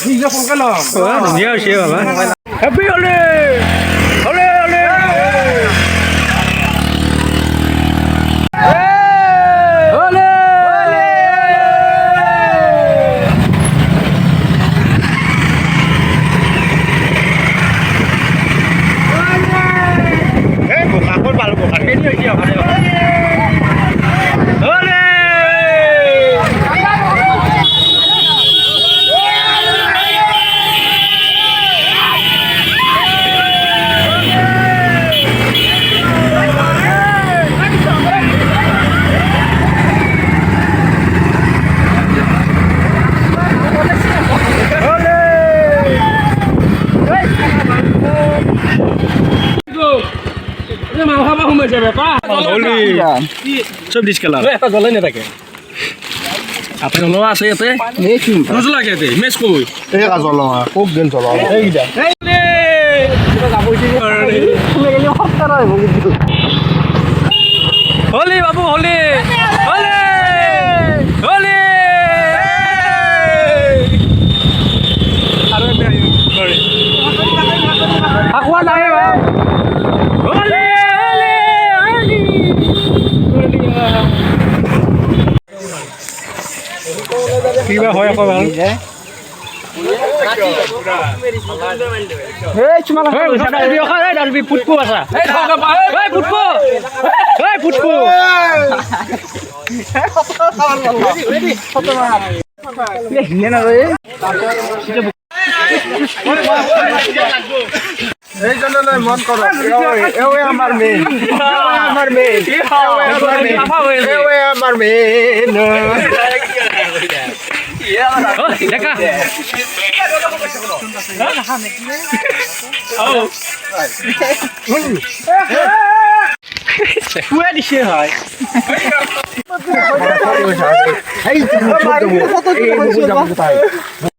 নিজে ফোনকে লম ধুনীয়া হৈছে বাবা হেপী হলি হলি হলি চব ডিসকালার এটা জ্বলাই না থাকে আপনি জ্বলা আছে ইয়াতে নজলা কেতে মেস কই এই কাজ জ্বলা কোক দেন জ্বলা এইটা হলি বাবু হলি হলি হলি আরে সরি আকওয়া নাই হলি কিবা হয় আকৌ ভাল এই চুমালা এই সাদা ভিডিও খা এই ডালবি ফুটকো আছে এই ফুটকো এই ফুটকো রেডি না রে এই জন্য মন করো এও আমার মেয়ে আমার মেয়ে আমার মেয়ে দেখা শুয়ে দিছে হয় এই